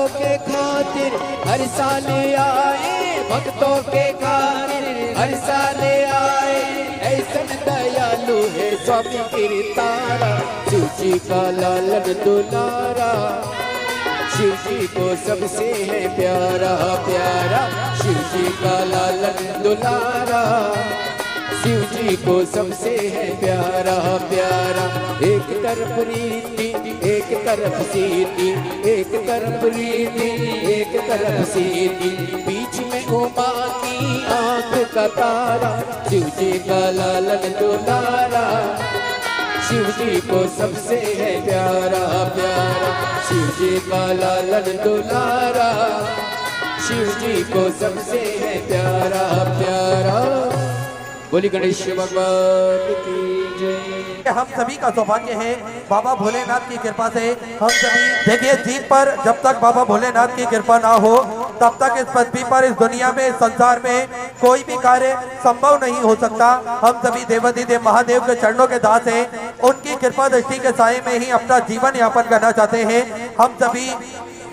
के खातिर हर साल आए, भक्तों के खातिर हर साल आए। ऐसन दयालु है स्वामी कीर्तारा, शिव जी का लालन दुलारा, शिव जी को सबसे है प्यारा प्यारा। शिव जी का लालन दुलारा, शिव जी को सबसे है प्यारा प्यारा। एक तरफ रीति एक तरफ सीधी, एक तरफ रीति एक तरफ सीधी, बीच में उमा की आंख का तारा। शिव जी का लालन दुलारा, शिव जी को सबसे है प्यारा प्यारा। शिव जी का लालन दुलारा, शिव जी को सबसे है प्यारा प्यारा। बोली गणेश भगवान की जय। हम सभी का सौभाग्य है बाबा भोलेनाथ की कृपा से हम सभी देखिए जीत पर, जब तक बाबा भोलेनाथ की कृपा ना हो तब तक इस पृथ्वी पर, इस दुनिया में, इस संसार में कोई भी कार्य संभव नहीं हो सकता। हम सभी देवाधिदेव महादेव के चरणों के दास हैं, उनकी कृपा दृष्टि के साए में ही अपना जीवन यापन करना चाहते हैं। हम सभी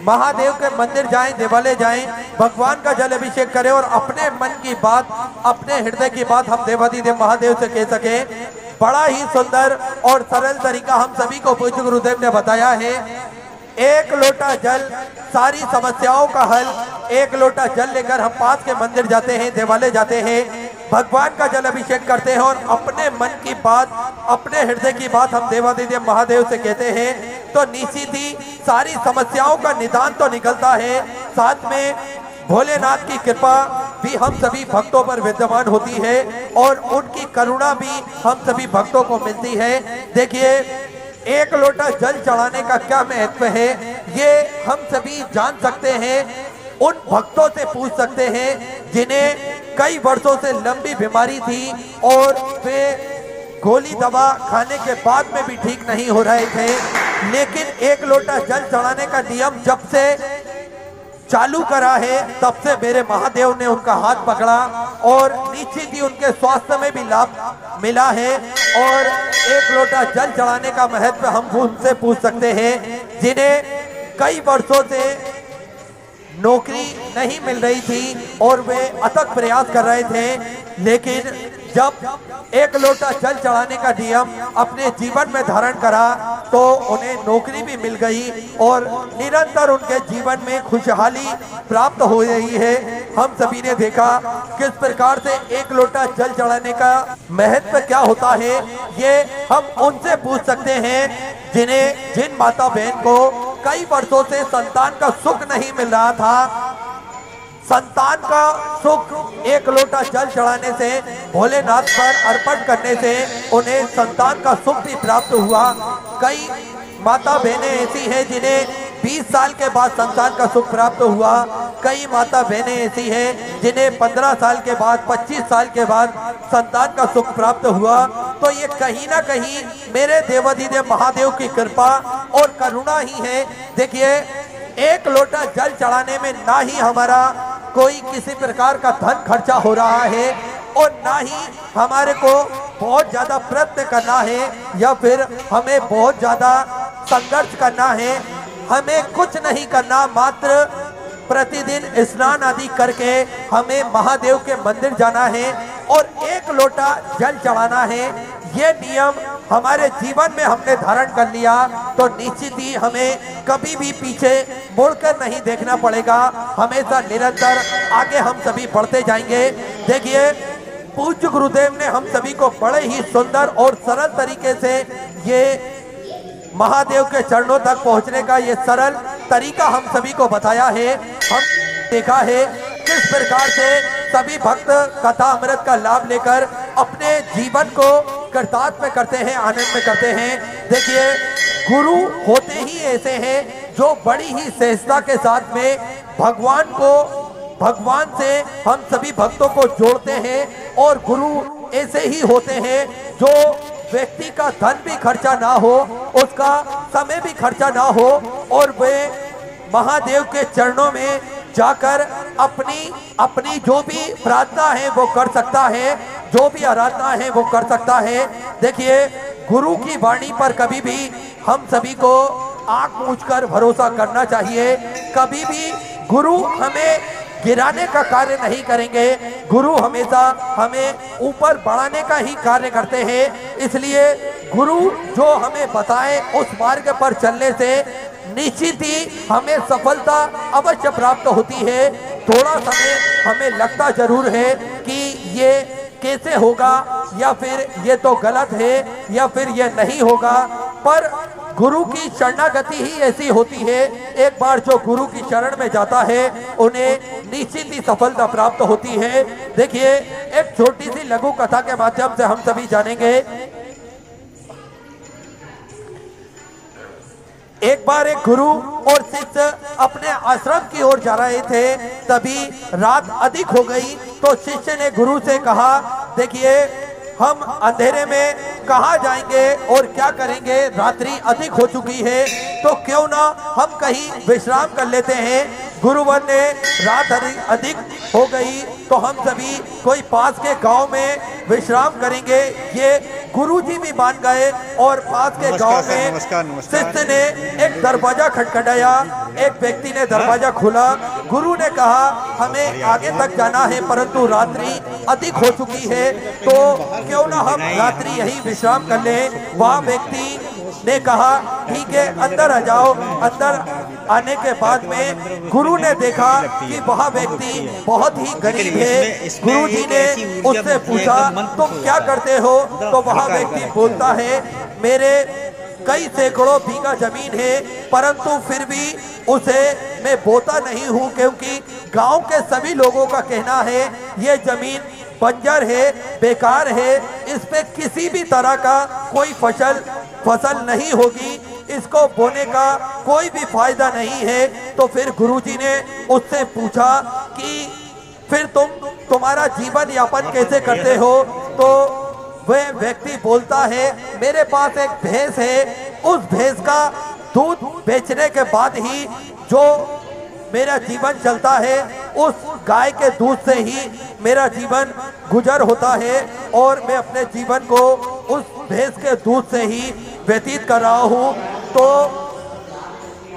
महादेव के मंदिर जाएं, देवालय जाएं, भगवान का जल अभिषेक करें और अपने मन की बात, अपने हृदय की बात हम देवाधिदेव महादेव से कह सकें। बड़ा ही सुंदर और सरल तरीका हम सभी को पूज्य गुरुदेव ने बताया है। एक लोटा जल सारी समस्याओं का हल। एक लोटा जल लेकर हम पास के मंदिर जाते हैं, देवालय जाते हैं, भगवान का जल अभिषेक करते हैं और अपने मन की बात, अपने हृदय की बात हम देवाधिदेव महादेव से कहते हैं, तो निश्चित ही सारी समस्याओं का निदान तो निकलता है। साथ में भोलेनाथ की कृपा भी हम सभी भक्तों पर विद्यमान होती है और उनकी करुणा भी हम सभी भक्तों को मिलती है। देखिए एक लोटा जल चढ़ाने का क्या महत्व है, ये हम सभी जान सकते हैं। उन भक्तों से पूछ सकते हैं जिन्हें कई वर्षों से लंबी बीमारी थी और वे गोली दवा खाने के बाद में भी ठीक नहीं हो रहे थे, लेकिन एक लोटा जल चढ़ाने का नियम जब से चालू करा है तब से मेरे महादेव ने उनका हाथ पकड़ा और निश्चित ही उनके स्वास्थ्य में भी लाभ मिला है। और एक लोटा जल चढ़ाने का महत्व हम उनसे पूछ सकते हैं जिन्हें कई वर्षों से नौकरी नहीं मिल रही थी और वे अथक प्रयास कर रहे थे, लेकिन जब एक लोटा जल चढ़ाने का नियम अपने जीवन में धारण करा तो उन्हें नौकरी भी मिल गई और निरंतर उनके जीवन में खुशहाली प्राप्त हो रही है। हम सभी ने देखा किस प्रकार से एक लोटा जल चढ़ाने का महत्व क्या होता है, ये हम उनसे पूछ सकते हैं जिन माता बहन को कई वर्षों से संतान का सुख नहीं मिल रहा था। संतान का सुख एक लोटा जल चढ़ाने से, भोलेनाथ पर अर्पण करने से उन्हें संतान का सुख भी प्राप्त हुआ। कई माता बहनें ऐसी हैं जिन्हें 20 साल के बाद संतान का सुख प्राप्त हुआ। कई माता बहनें ऐसी हैं जिन्हें 15 साल के बाद, 25 साल के बाद संतान का सुख प्राप्त हुआ। तो ये कहीं ना कहीं मेरे देवाधिदेव महादेव की कृपा और करुणा ही है। देखिए एक लोटा जल चढ़ाने में ना ही हमारा कोई किसी प्रकार का धन खर्चा हो रहा है और ना ही हमारे को बहुत ज्यादा प्रयत्न करना है या फिर हमें बहुत ज्यादा संघर्ष करना है। हमें कुछ नहीं करना, मात्र प्रतिदिन स्नान आदि करके हमें महादेव के मंदिर जाना है और एक लोटा जल चढ़ाना है। ये नियम हमारे जीवन में हमने धारण कर लिया तो निश्चित ही हमें कभी भी पीछे मुड़कर नहीं देखना पड़ेगा, हमेशा निरंतर आगे हम सभी बढ़ते जाएंगे। देखिए पूज्य गुरुदेव ने हम सभी को बड़े ही सुंदर और सरल तरीके से ये महादेव के चरणों तक पहुंचने का ये सरल तरीका हम सभी को बताया है। हम देखा है किस प्रकार से सभी भक्त कथा अमृत का लाभ लेकर अपने जीवन को कृतार्थ में करते हैं, आनंद में करते हैं। देखिए गुरु होते ही ऐसे हैं जो बड़ी ही सहजता के साथ में भगवान से हम सभी भक्तों को जोड़ते हैं और गुरु ऐसे ही होते हैं जो व्यक्ति का धन भी खर्चा ना हो, उसका समय भी खर्चा ना हो और वे महादेव के चरणों में जाकर अपनी जो भी प्रार्थना है वो कर सकता है, जो भी आराधना है वो कर सकता है। देखिए गुरु की वाणी पर कभी भी हम सभी को आंख मूंझकर भरोसा करना चाहिए। कभी भी गुरु हमें गिराने का कार्य नहीं करेंगे, गुरु हमेशा हमें ऊपर बढ़ाने का ही कार्य करते हैं। इसलिए गुरु जो हमें बताए उस मार्ग पर चलने से निश्चित ही हमें सफलता अवश्य प्राप्त होती है। थोड़ा समय हमें लगता जरूर है कि ये कैसे होगा, या फिर ये तो गलत है, या फिर ये नहीं होगा, पर गुरु की शरणागति ही ऐसी होती है। एक बार जो गुरु की शरण में जाता है उन्हें निश्चित ही सफलता प्राप्त होती है। देखिए, एक छोटी सी लघु कथा के माध्यम से हम सभी जानेंगे। एक बार एक गुरु और शिष्य अपने आश्रम की ओर जा रहे थे, तभी रात अधिक हो गई तो शिष्य ने गुरु से कहा, देखिए हम अंधेरे में कहाँ जाएंगे और क्या करेंगे, रात्रि अधिक हो चुकी है, तो क्यों ना हम कहीं विश्राम कर लेते हैं। गुरुवर ने रात अधिक हो गई तो हम सभी कोई पास के गांव में विश्राम करेंगे। ये गुरुजी भी मान गए और पास के गांव में शिष्य ने एक दरवाजा खटखटाया। एक व्यक्ति ने दरवाजा खोला। गुरु ने कहा, हमें आगे तक जाना है परंतु रात्रि अधिक हो चुकी है, तो क्यों ना हम रात्रि यही विश्राम कर लें। वह व्यक्ति ने कहा, ठीक है अंदर आ जाओ। अंदर आने के बाद में गुरु ने देखा कि वह व्यक्ति बहुत ही गरीब है। गुरुजी ने उससे पूछा, तुम क्या करते हो? तो वह व्यक्ति बोलता है, मेरे कई सैकड़ों बीघा जमीन है, परंतु फिर भी उसे मैं बोता नहीं हूँ, क्योंकि गांव के सभी लोगों का कहना है ये जमीन बंजर है, बेकार है, इस पे किसी भी तरह का कोई फसल नहीं होगी, इसको बोने का कोई भी फायदा नहीं है। तो फिर गुरुजी ने उससे पूछा कि फिर तुम्हारा जीवन यापन कैसे करते हो? तो वह व्यक्ति बोलता है, मेरे पास एक भैंस है, उस भैंस का दूध बेचने के बाद ही जो मेरा जीवन चलता है, उस गाय के दूध से ही मेरा जीवन गुजर होता है और मैं अपने जीवन को उस भैंस के दूध से ही व्यतीत कर रहा हूँ। तो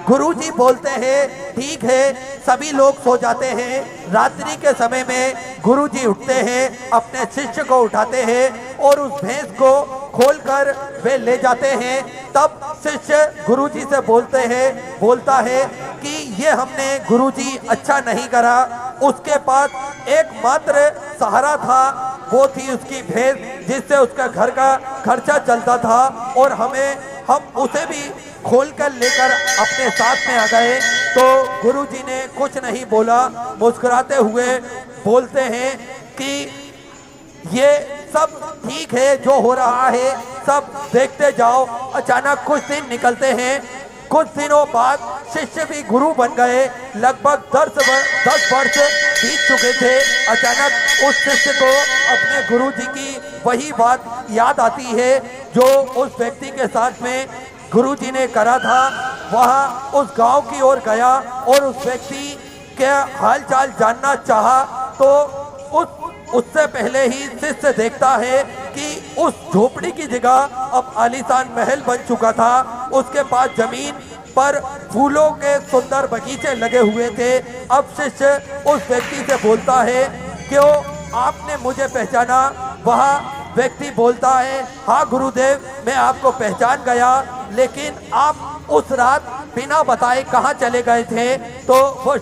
गुरुजी बोलते हैं, ठीक है। सभी लोग सो जाते हैं। रात्रि के समय में गुरुजी उठते हैं, अपने शिष्य को उठाते हैं और उस भैंस को खोलकर वे ले जाते हैं। तब शिष्य गुरुजी से बोलता है कि ये हमने गुरुजी अच्छा नहीं करा। उसके पास एकमात्र सहारा था, वो थी उसकी भैंस, जिससे उसका घर का खर्चा चलता था, और हम उसे भी खोलकर लेकर अपने साथ में आ गए। तो गुरुजी ने कुछ नहीं बोला, मुस्कुराते हुए बोलते हैं कि ये सब ठीक है, जो हो रहा है सब देखते जाओ। अचानक कुछ दिन निकलते हैं। कुछ दिनों बाद शिष्य भी गुरु बन गए। लगभग 10 वर्ष बीत चुके थे। अचानक उस शिष्य को अपने गुरुजी की वही बात याद आती है जो उस व्यक्ति के साथ में गुरुजी ने करा था। वह उस गांव की ओर गया और उस व्यक्ति के हालचाल जानना चाहा। तो उससे पहले ही शिष्य देखता है कि उस झोपड़ी की जगह अब आलीशान महल बन चुका था। उसके पास जमीन पर फूलों के सुंदर बगीचे लगे हुए थे। अब शिष्य उस व्यक्ति से बोलता है, क्यों आपने मुझे पहचाना? वह व्यक्ति बोलता है, हाँ गुरुदेव, मैं आपको पहचान गया, लेकिन आप उस रात बिना बताए कहाँ चले गए थे? तो वो